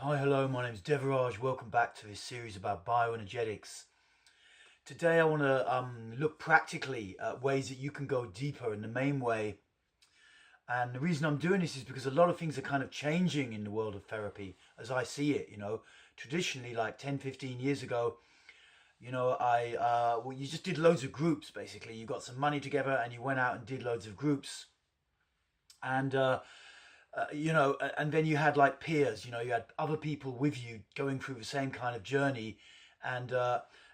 Hi, hello, my name is Devaraj. Welcome back to this series about bioenergetics. Today I want to look practically at ways that you can go deeper in the main way. And the reason I'm doing this is because a lot of things are kind of changing in the world of therapy as I see it. Traditionally, like 10, 15 years ago, you just did loads of groups basically. You got some money together and you went out and did loads of groups. And and then you had like peers, you had other people with you going through the same kind of journey, and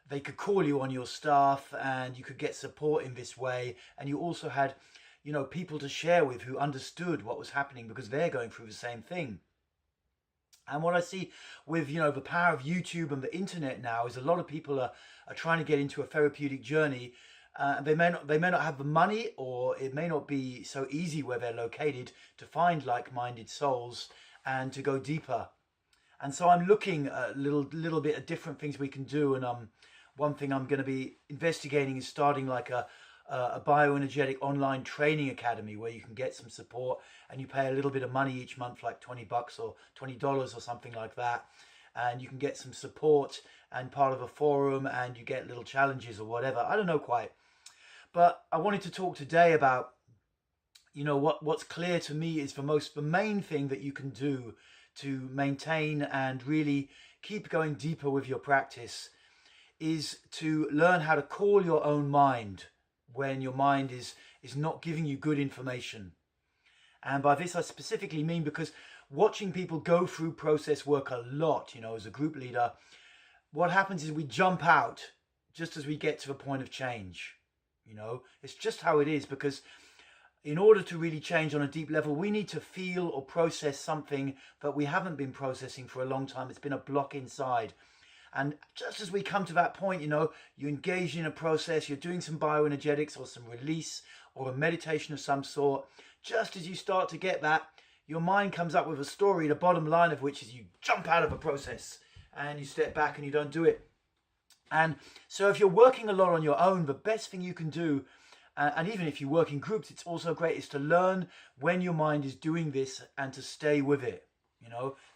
they could call you on your stuff and you could get support in this way. And you also had, people to share with who understood what was happening because they're going through the same thing. And what I see with, the power of YouTube and the internet now is a lot of people are trying to get into a therapeutic journey. They may not have the money, or it may not be so easy where they're located to find like-minded souls and to go deeper. And so I'm looking at a little bit of different things we can do. And one thing I'm going to be investigating is starting like a bioenergetic online training academy where you can get some support and you pay a little bit of money each month, like $20 or $20 or something like that. And you can get some support and part of a forum, and you get little challenges or whatever. I don't know quite. But I wanted to talk today about, what's clear to me is the main thing that you can do to maintain and really keep going deeper with your practice is to learn how to call your own mind when your mind is not giving you good information. And by this I specifically mean because watching people go through process work a lot, as a group leader, what happens is we jump out just as we get to the point of change. It's just how it is, because in order to really change on a deep level, we need to feel or process something that we haven't been processing for a long time. It's been a block inside. And just as we come to that point, you engage in a process, you're doing some bioenergetics or some release or a meditation of some sort. Just as you start to get that, your mind comes up with a story, the bottom line of which is you jump out of a process and you step back and you don't do it. And so if you're working a lot on your own, the best thing you can do, and even if you work in groups, it's also great, is to learn when your mind is doing this and to stay with it.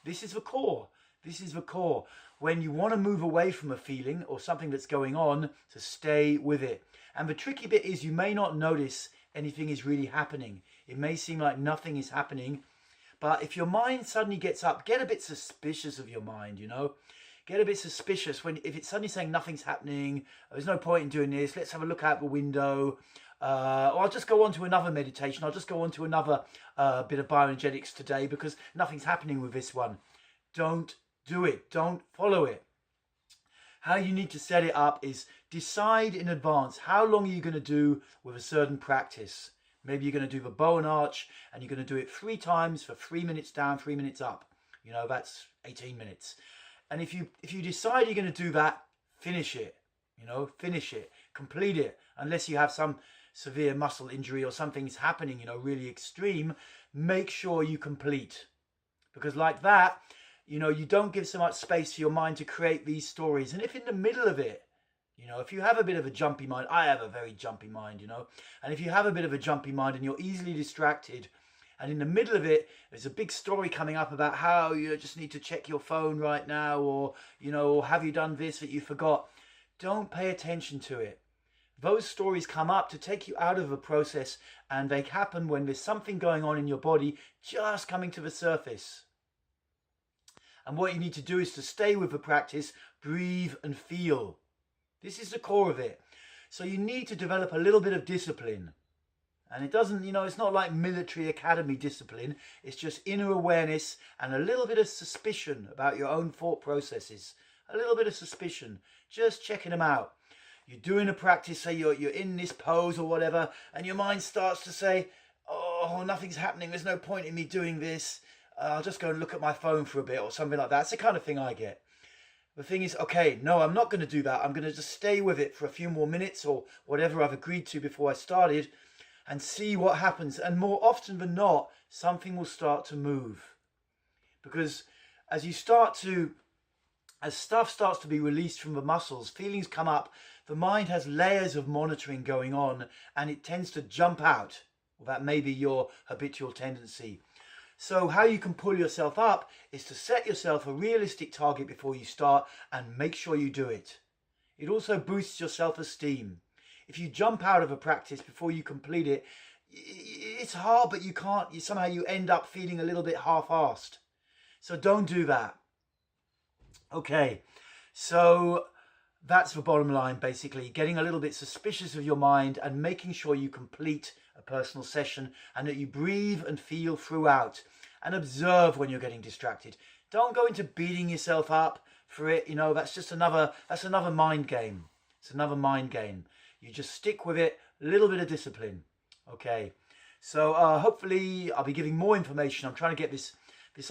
This is the core. This is the core. When you want to move away from a feeling or something that's going on, to stay with it. And the tricky bit is you may not notice anything is really happening. It may seem like nothing is happening. But if your mind suddenly gets up, get a bit suspicious of your mind, Get a bit suspicious if it's suddenly saying nothing's happening, there's no point in doing this, let's have a look out the window, or I'll just go on to another meditation, I'll just go on to another bit of bioenergetics today because nothing's happening with this one. Don't do it. Don't follow it. How you need to set it up is decide in advance how long are you going to do with a certain practice. Maybe you're going to do the bow and arch and you're going to do it 3 times for 3 minutes down, 3 minutes up. That's 18 minutes. And if you decide you're going to do that, finish it. Finish it, complete it. Unless you have some severe muscle injury or something's happening, really extreme, make sure you complete. Because like that, you don't give so much space for your mind to create these stories. And if in the middle of it, if you have a bit of a jumpy mind, I have a very jumpy mind, and if you have a bit of a jumpy mind and you're easily distracted, and in the middle of it, there's a big story coming up about how you just need to check your phone right now, or, or have you done this that you forgot? Don't pay attention to it. Those stories come up to take you out of a process, and they happen when there's something going on in your body just coming to the surface. And what you need to do is to stay with the practice, breathe and feel. This is the core of it. So you need to develop a little bit of discipline. And it doesn't, it's not like military academy discipline. It's just inner awareness and a little bit of suspicion about your own thought processes. A little bit of suspicion. Just checking them out. You're doing a practice, say you're in this pose or whatever, and your mind starts to say, oh, nothing's happening. There's no point in me doing this. I'll just go and look at my phone for a bit or something like that. It's the kind of thing I get. The thing is, okay, no, I'm not going to do that. I'm going to just stay with it for a few more minutes or whatever I've agreed to before I started, and see what happens. And more often than not, something will start to move. Because as stuff starts to be released from the muscles, feelings come up, the mind has layers of monitoring going on, and it tends to jump out. Well, that may be your habitual tendency. So how you can pull yourself up is to set yourself a realistic target before you start and make sure you do it. It also boosts your self-esteem. If you jump out of a practice before you complete it, it's hard, but you can't. Somehow you end up feeling a little bit half-assed. So don't do that. Okay, so that's the bottom line, basically. Getting a little bit suspicious of your mind and making sure you complete a personal session and that you breathe and feel throughout and observe when you're getting distracted. Don't go into beating yourself up for it. That's just that's another mind game. It's another mind game. You just stick with it, a little bit of discipline. Okay, so hopefully I'll be giving more information. I'm trying to get this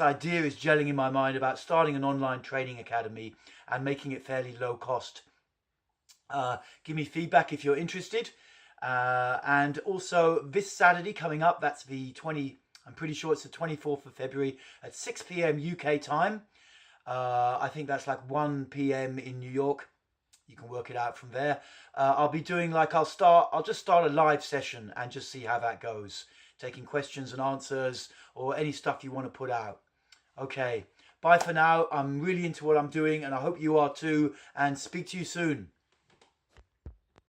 idea is gelling in my mind about starting an online training academy and making it fairly low cost. Give me feedback if you're interested. And also this Saturday coming up, that's I'm pretty sure it's the 24th of February at 6 p.m. UK time. I think that's like 1 p.m. in New York. You can work it out from there. I'll be doing I'll just start a live session and just see how that goes. Taking questions and answers or any stuff you want to put out. Okay, bye for now. I'm really into what I'm doing and I hope you are too, and speak to you soon.